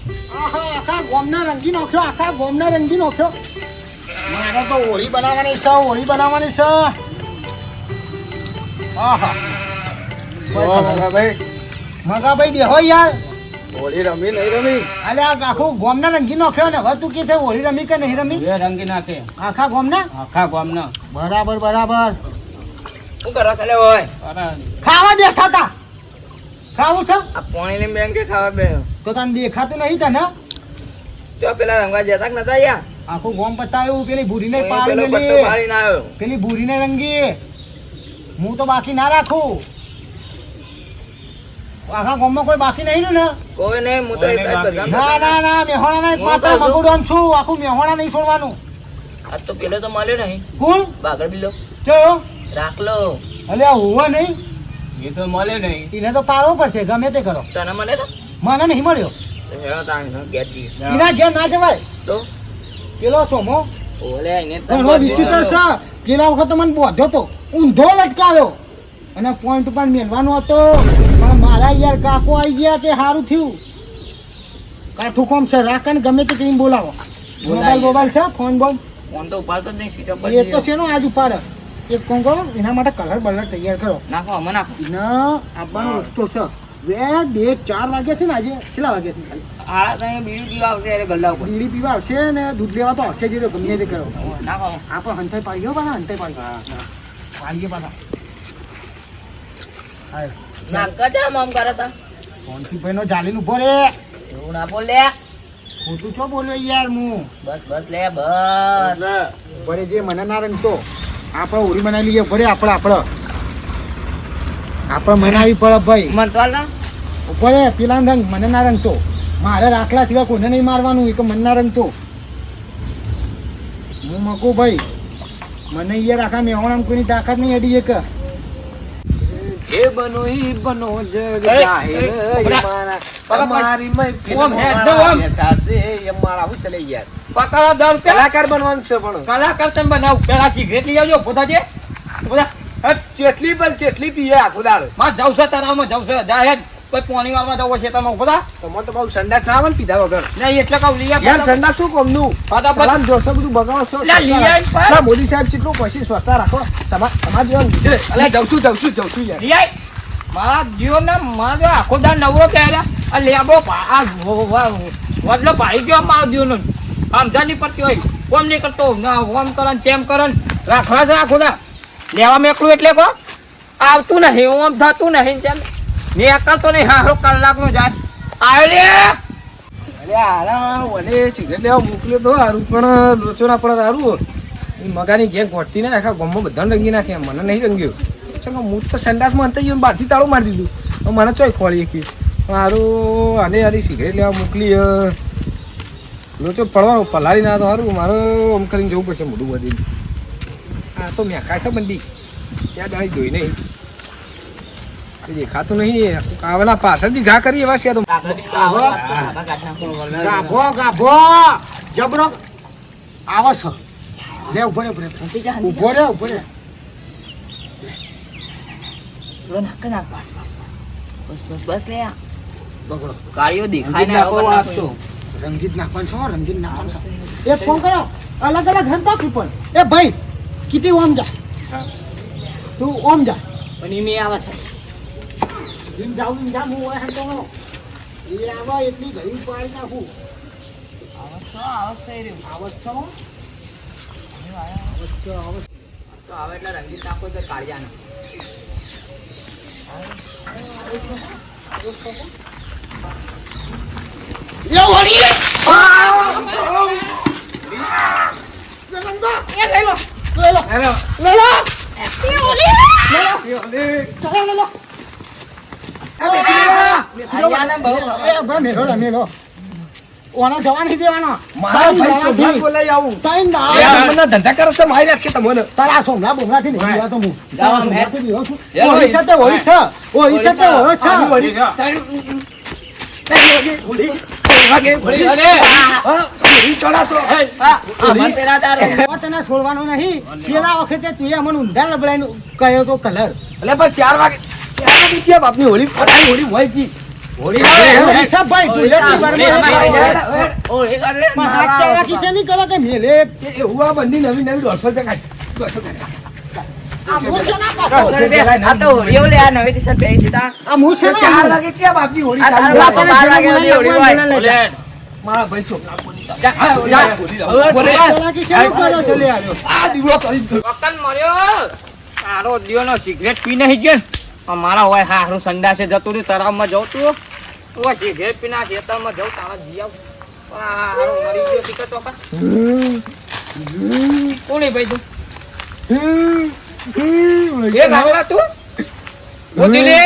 આખા ગોમના રંગી નાખ્યો, આખા ગોમના રંગી નાખ્યો. મારે તો હોળી બનાવવાની છે, હોળી બનાવવાની છે. આહા મગાભાઈ દેહો યાર. હોળી રમી નહીં રમી? અલે આ આખું ગોમના રંગી નાખ્યો ને હવે તું કે છે હોળી રમી કે નહીં રમી? એ રંગી નાખે આખા ગોમના? આખા ગામના. બરાબર બરાબર. શું કરો ચાલે હોય? ખાવા બેઠા તા. ખાવું છે આ પાણી લઈને બેન કે ખાવા બે તો તને દેખાતું નહીં તને? તો પેલા રંગવા જતા કે નતા યા આખું ગોમ પતાવ્યું. પેલી ભૂરીને પેલો પાડી પટ્ટો મેલી, પાડીને આવ્યો. પેલી ભૂરીને રંગી. હું તો બાકી ના રાખું. આખા ગામમાં કોઈ બાકી નહીં ને? કોઈ નહીં, હું તો કોઈ નહીં બધા ના ના ના મેહોણા નહીં, હું પાછા તો છું. મગુડોમ છું. આખું મેહોણા નહીં છોડવાનું. આજ તો પેલો તો મળ્યો નહીં, કોણ બાગડ બિલ્લો કયો? રાખલો. અલે હોવા નહીં, એ તો મળે નહીં. એને તો પાડવો પડશે ગમે તે કરો. તને મળે તો મને નહીં મળ્યો. હેડો તાણ ગેટ જઈએ. એના ઘેર ના જવાય. તો પેલો સોમો ઓલે એને ઘણો વિચિત્ર છે. પેલા વખત મને બોધ્યો તો, ઊંધો લટકાવ્યો અને પોઈન્ટ પર મેળવાનો હતો. પણ મારા યાર કાકો આવી ગયા તે સારું થયું. કાઠું કોમ છે, રાખે ને ગમે તે કઈ બોલાવો. મોબાઈલ છે, ફોન બોલ ફોન તો ઉપાડતો જ નહીં, સ્વિચ ઓફ એ તો શેનો આજ ઉપાડે. એક કોમ કરો, એના માટે કલર બલર તૈયાર કરો. નાખો અમે નાખો. એના આપવાનો રસ્તો છે. 2, 4 વાગ્યા છે ને આજે? કેટલા વાગ્યા છે ખાલી? હાડા તાણે બીજું પીવા આવશે એટલે ગલ્લા ઉપર બીડી પીવા આવશે ને દૂધ લેવા તો આવશે જ. એ તો ગમે તે કરો. નાખો. આપણે હંતાઈ પાડ્યો પાછા, હંતાઈ પાડ્યો. પાડીએ પાછા. હા નાખા જા આમ કરે છે. ફોનથી ભાઈનો ચાલીને ઉભો રે. એવું ના બોલ લે. ખોટું છો બોલ્યો યાર હું? બસ બસ લે બસ. ભરે જે મને ના રંગતો આપણે હોળી બનાવી લઈએ. ભરે આપણે મનાવી પડે ભાઈ. મન તો હાલ ના. ભરે પેલા રંગ મને ના રંગતો. મારે રાખલા સિવાય કોઈને નહીં મારવાનું. એ તો મને ના રંગતો. હું મકું ભાઈ. મને યાર આખા મેહોણામ કોઈની તાકાત નહીં અડી એક. એ બનો ઈ બનો જગ એ, જાહેર એ, અમારા અમારી ઓમ હેડ દો, ઓમ. બેઠા છે અમારા આવું ચલે યાર. પકડો 10 રૂપિયા. કલાકાર બનવાનું છે પણ કલાકાર તમે બનાવ. પેલા સિગરેટ લઈ આવજો પોતાજે. બધા ચેટલી પણ ચેટલી પીએ આખો દાડો. માં જાવ છે તારામાં જાવ છે. જા હેડ. કોઈ પાણી વાળવા જવો છે તમે બધા. તમારે તો બહુ સંડાસ ના આવે ને પીધા વગર. નહીં એટલે કહું લઈ યાર સંડાસ શું કોમનું? ફટાફટ. પેલા જોશો બધું બગાડો છો. લે, લઈ આય પણ. ના, મોદી સાહેબ કેટલું પછી સ્વચ્છતા રાખો. તમારા જેવા લીધે. અલ્યા જાઉં છું યાર. લઈ આય. મારા જીવનના મારો આખો દાડ નવરો પહેર્યા આ લેબો વડલો ભાઈ ગયો મારો જીવનનો. સમજા નહીં પડતી હોય. કોમ નહીં કરતો ના ઓમ કરે તેમ કરે રાખવા છે આખો દા લેવા મેકલું એટલે કો આવતું નહીં ઓમ થતું નહીં તેમ નીકળતો નહીં. હારો કલાકનો જાય આવ્યો રે. અરે હારા મને સિગરેટ લેવા મોકલ્યો તો હારું પણ લોચો ના પડે હારું. એ મગાની ગેંગ ઘોટતી ને આખા ગામમાં બધાને રંગી નાખે. મને નહીં રંગ્યો. હું તો સંડાસમાં અંત ગયો બહારથી તાળું મારી દીધું. મને ચોય ખોળી એક હારું આને યાર સિગરેટ લેવા મોકલી લોચો પડવાનો પલાળી ના તો સારું. મારે આમ કરીને જવું પડશે મોઢું બધી. આ તો મેકાય છે બંડી ત્યાં દાડી જોઈ નહીં દેખાતું નહીં. આવેલા પાછળથી ઘા કરી એવા છે તો ગાભો જબરો આવો છો. લે ઉભો રે ઉભો રે. બસ લે બગડો ગાડીઓ દેખાય ને રંગીત નાખવાનું છો. રંગીત નાખવાનું છો. એક ફોન કરો અલગ હંતા પણ. એ ભાઈ કીધી ઓમ જા. તું ઓમ જા. પણ મેં આવે છે જીમ જાઉં હું હંતો એ આવો એટલી ઘડી પાડી નાખું. આવત છો તો આવે એટલે રંગીત નાખો તો કાળિયાનો ઓનો જવા નહીં દેવાનો. મારા ભાઈ સોમનાથ બોલાઈ આવું. મને ધંધા કરો છો મારી નાખશે તમને. તારા સોમલા બોમલાથી નહીં દીવા તો હું. જાઓ, સોમલાથી દીવો છું. હેલો, ઓરી સાથે ઓરી છે. ઓરી સાથે ઓરી છે. તને છોડવાનો નહીં. પેલા વખતે તું મને ઊંધા લબડાઈને કહ્યો તો કલર. એટલે પણ 4 વાગે થયા બાપની હોળી ફટાઈ હોળી હોય જી. હોળી હોળી છે ભાઈ, ધૂળેટી હોળી બરબાદ. હોળી કરે પણ હાથ ચાલાકી છે નહીં કરે કે મેલે. એવું આ બંને નવી નવી 200 કાઢ 200 આ હું છે ના કાકો. આ તો હોળીઓ લે આ નવી ટી-શર્ટ પહેરી દીધા આ હું છે ને 4 વાગે છે બાપની હોળી આ ચાલુ. તારો બાપા બાપાને 12 વાગે જેને હોળી બોલાય હોય બોલાય. મારા ભાઈ છોકરા ચાલાકી છે નહીં કરે છે લે આવ્યો. આ દીવો કરી વકન મર્યો તારો દિયોનો સિગરેટ પી નહીં ગયો ને. આ મારા હોય હારું સંડાસે જતું રહ્યું તળાવમાં જવું તું ઓય સિગરેટ પીના ખેતરમાં જવું તારા જીવ હારું મરી ગયો ટીકટ તો કોણે ભાઈ તું એ ગાવડા તું બોલી લે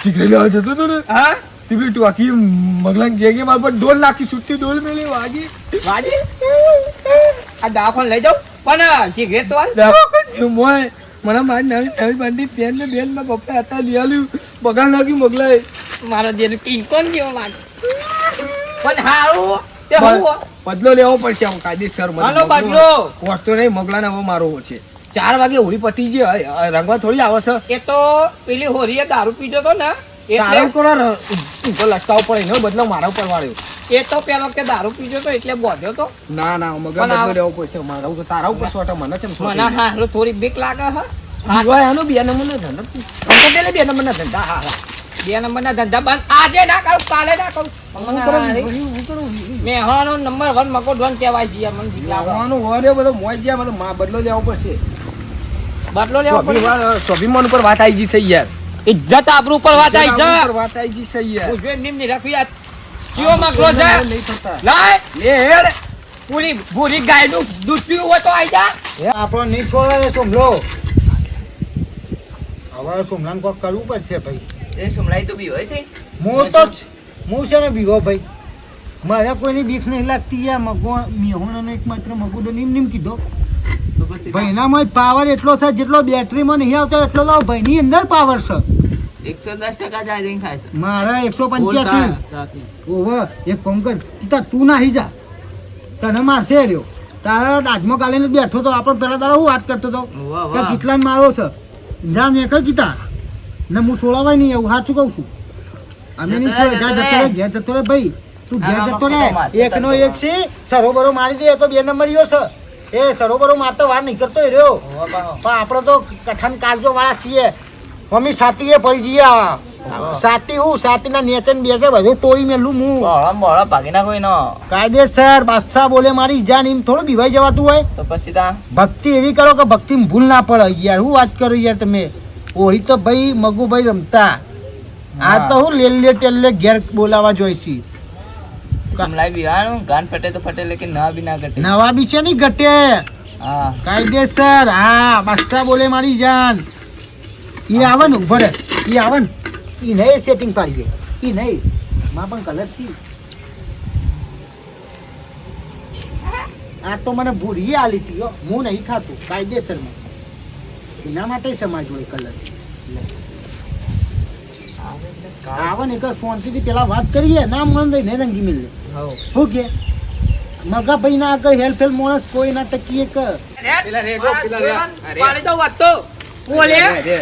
સિગરેટ લેવા જતો તો ને હા તીબી ટોકી મગલાન કે માર પર ડોલ નાખી છૂટી ડોલ મેલી વાગી વાજી આ દવાખાને લઈ જાઉં પણ સિગરેટ તો હાલ દવા કોઈ જુમોય મને મારી નવી નવી બંડી પેન ને બેન માં પપ્પા હતા લઈ આલ્યું બગાડ નાખ્યું મગલાએ મારા જેને કિંકોન જેવો લાગે પણ હારું તે હું બદલો લેવો પડશે હું કાયદેસર હાલો બદલો કોસ્ટો નહીં મગલાને હવે મારો છે 4 વાગે હોળી પતી છે રંગવા થોડી આવે છે એ તો પેલી હોરીએ દારૂ પીધો તો ને તારો એટલે કરો ઉપર લટકાવ પડે એનો બદલો મારા ઉપર વાળ્યો એ તો પેલો કે દારૂ પીધો તો એટલે બોધ્યો તો ના ના મગા પણ આ- બદલો લેવો પડશે મારા ઉપર તારા ઉપર સોટા મને છે મને હારું થોડી બીક લાગે હ આનો 2 નંબરનો ધંધો પેલે 2 નંબરના ધંધા હા હા 2 નંબરના ધંધા બંધ આજે ના કરું કાલે ના કરું મેં હાનો નંબર 1 મકોડ 1 કહેવાય છે યાર મને બીક લાગે લાવવાનું હોય બધો મોજ જ્યાં બધો બદલો લેવો પડશે બદલો લેવો પડે સ્વાભિમાન ઉપર વાત આવી ગઈ છે યાર ઇજ્જત આબરૂ પર વાત આવી છે ઉપર વાત આવી ગઈ છે યાર હું જોઈ નિમ ની રાખવી આ ચિયો માંગરો છે નહીં થતા લાય લે હેડ પૂરી ભૂરી ગાયનું દૂધ પીવું હોય તો આઈ જા આપણો નહીં છોડે સોમલો. હવે સોમલાને કોક કરવું પડશે ભાઈ. એ સુમલાઈ તો બી હોય છે હું છે ને બીવો ભાઈ. મારે કોઈની બીક નહીં લાગતી યાર. મગો મેહોણાનો એકમાત્ર મગુડો નીમ કીધો તો પછી ભાઈનામાં પાવર એટલો છે જેટલો બેટરીમાં નહીં આવતો એટલો તો ભાઈની અંદર પાવર છે. 110% ચાર્જિંગ થાય છે મારા 185. ઓહો એક કામ કર તું નાહી જા. તને મારશે રહ્યો તારા રાજમાં કાલે બેઠો તો આપણે પેલા તારા હું વાત કરતો હતો વાહ, કે વાહ. કેટલા મારો છે જા નીકળ કીધા ને હું છોડાવાય નહીં એવું સાચું કહું છું. અમે નહીં છોડે જા જતો રે ઘેર જતો રે ભાઈ તું ઘેર જતો રે. એકનો એક છે સરોવરો મારી દે તો 2 નંબરીઓ છે. એ સરોવરો મારતો વાર નહીં કરતો એ રહ્યો પણ આપણે તો કઠણ કાળજો વાળા છીએ. મમ્મી સાતીએ પડી જઈએ સાતી હું સાતીના નેચન બેસે બધું તોડી મેલું હું મોળા ભાગી નાખો એનો કાયદેસર બાદશાહ બોલે મારી જાન એમ થોડું બીવાઈ જવાતું હોય. તો પછી તા ભક્તિ એવી કરો કે ભક્તિ ભૂલ ના પડે યાર. હું વાત કરું યાર તમે હોળી તો ભાઈ મગુભાઈ રમતા આ તો હું લેલે ટેલે ઘેર બોલાવા જોઈશી. સુમલાઈ બિહાનું ગાન ફટે તો ફટે લેકિન ના બી ના ઘટે નવા બી છે નહીં ઘટે હા કાયદેસર. હા બાદશાહ બોલે મારી જાન ઈ આવે ને ઉભો રે ઈ આવે ને ઈ નહીં સેટિંગ પાડી દે ઈ નહીં માં પણ કલર છે. આ તો મને ભૂરી આલી હતી હો. હું નહીં ખાતું કાયદેસરમાં એના માટે સમાજ જોડે કલર આવે ને એક શાંતિથી પેલા વાત કરીએ ના મન દઈ ને રંગી મિલે શું કે મગા ભાઈ ના આગળ હેલ્પ માણસ કોઈ ના ટકીએ કે પેલા રે જો પેલા રે પાડી દો વાત તો બોલે રે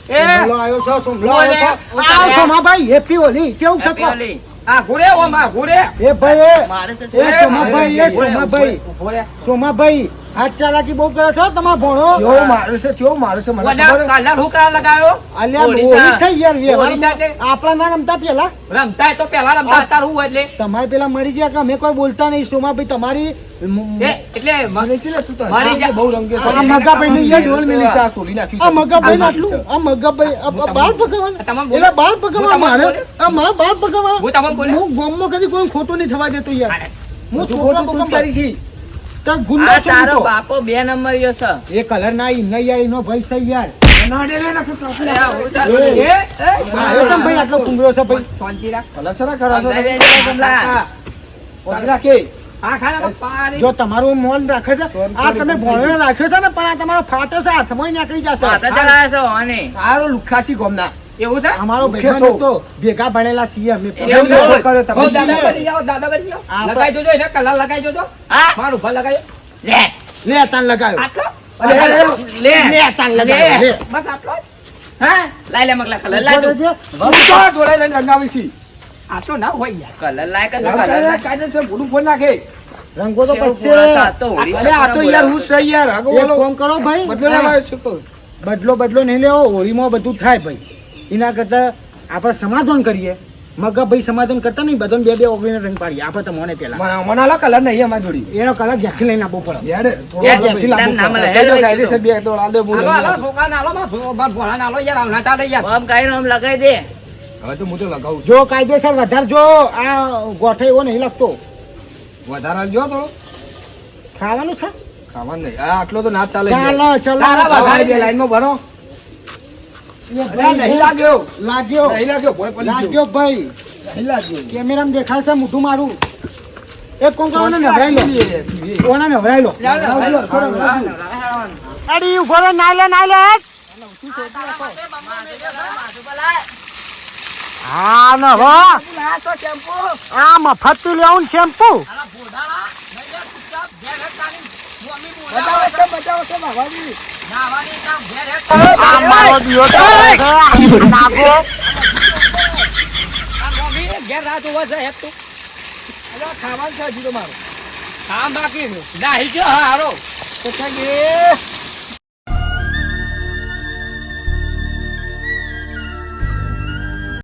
એ સોમલો આવ્યો છે સોમલો બોલે. આવ્યો છે આવ સોમાભાઈ હેપી હોલી કેવું છે કો? ઓલી આ ઘોડે ઓ માં ઘોડે એ ભાઈ મારે છે એ સોમાભાઈ એ સોમાભાઈ ઘોડે સોમાભાઈ આ ચાલાકી બહુ કરે છે તમારો ભણો કેવો મારું છે કેવો મારું છે મને વડા ખબર કલર હું કા લગાવ્યો અલ્યા હોળી હોળી છે. થઈ યાર વ્યવહારમાં. હોળી સાથે. આપણા ના રમતા પેલા રમતા તો પેલા રમતા અત્યારે હું એટલે તમારે પેલા મરી ગયા કે અમે કોઈ બોલતા નહીં સોમાભાઈ તમારી એ એટલે મને છે ને તું તો મારી જા- બહુ રંગ્યો છે. આ મગાભાઈ ની યાર ઢોલ મેલી છે, આ સોલી નાખી છે. આ મગાભાઈ આટલું આ મગાભાઈ આ બાળ પકવવાના તમે બોલો. એલા બાળ પકવવા હું તમને મારે બોલ્યો. આ મારા બાળ પકવવા હું તમને બોલ્યો. હું ગામમાં કદી કોઈ ખોટું નહીં થવા દેતો યાર હું તું છોકરા ખોટું તું જ પકવવા કરી છે. તાર ગુંડો આ છું તારો હું તો. બાપો 2 નંબરીયો છે એ કલર ના ઈ નહીં યાર એનો ભાઈ છે યાર એ મારે કેમ ભાઈ આટલો કુંગળો છે ભાઈ શાંતિ રાખ કલસરા કરો છો સમજાઈ તમે? જાય કમલા. ઓછી રાખે. આ ખાના પાડી જો તમારું મોન રાખે છે આ તમે ભણ્યો રાખ્યો છે ને પણ આ તમારો ફાટો છે હાથમાં નીકળી જશે માથા ચલાવે છો અને સારો લુખાસી ગોમના. એવું છે અમારો મુખ્ય ભાઈબંધ શું? હતો ભેગા ભણેલા છીએ અમે એવું એવું છે? કરો તમે. હો, દાદા કરી જાઓ, દાદા કરી જાઓ. આપણે- લગાઈ જોજો એને કલર લગાઈ જોજો મારું ભલ લગાઈ લે લે તાન લગાયો આટલો અરે, અરે, લે લે તાન લગાયો લે બસ આટલો જ? હા લાઈ લે મગલા કલર લાઈ ઉભો દો રહેજે. વરસાદ જોડે લઈને રંગાવી છી. આ તો ના હોય યાર કલર લાય કે રંગાવીને કાયદેસર ભૂડું ફોડ નાખે. રંગો તો પછી અરે આ તો યાર હું છે યાર. આગો એક બોલો. કામ કરો ભાઈ બદલો લેવા છું તો. બદલો નહીં લેવો, હોળીમાં બધું થાય ભાઈ. એના કરતા આપણે સમાધાન કરીએ. મગા ભાઈ સમાધાન કરતા નહીં, બધાને બે બે ઓગળીને રંગ પાડીએ આપણે તો મોને પેલા. મને આલો કલર નહીં અમારી જોડી. એનો કલર જ્યાંથી લઈને આપવો પડે. યાર થોડો યાર, આલો ભાઈ. ના મળે. એ તો કાયદેસર બે તો આલ દે હાલો હાલો બોલો. છોકરા નાલો માં ભોળા નાલો યાર આવના ચાલે યાર આમ કાઈ નામ લગાઈ દે. હવે તો હું તો લગાવું છું. જો કાયદેસર વધારે જો આ ગોઠે એવો નહીં લાગતો. વધારે આલજો થોડો. ખાવાનું છે ખાવાનું નહીં. આ આટલો તો ના ચાલે. ચાલો ચલો તારા વધારે બે લાઈનમાં ભરો. અરે નહીં લાગ્યો. લાગ્યો નહીં લાગ્યો. ભોય પડી ગયો. લાગ્યો ભાઈ. નહીં લાગ્યો. કેમેરામાં દેખાય છે મોઢું મારું. એક કોમ કરો ને નવરાઈ લો. ઓના નવરાઈ લો. અડી ઉભો રે નાલે નાલે. હા ને હો આ મફત લેવું શેમ્પુ. બચાવો છે, બચાવો છે, બાબાજી. આ મારો દિયો નાગો. ઘેર રાત ઉભા છે હેત તું અરે આ ખાવાનું છે હજી તો મારું. કામ બાકી નાહી ગયો હા હારો તો છે કે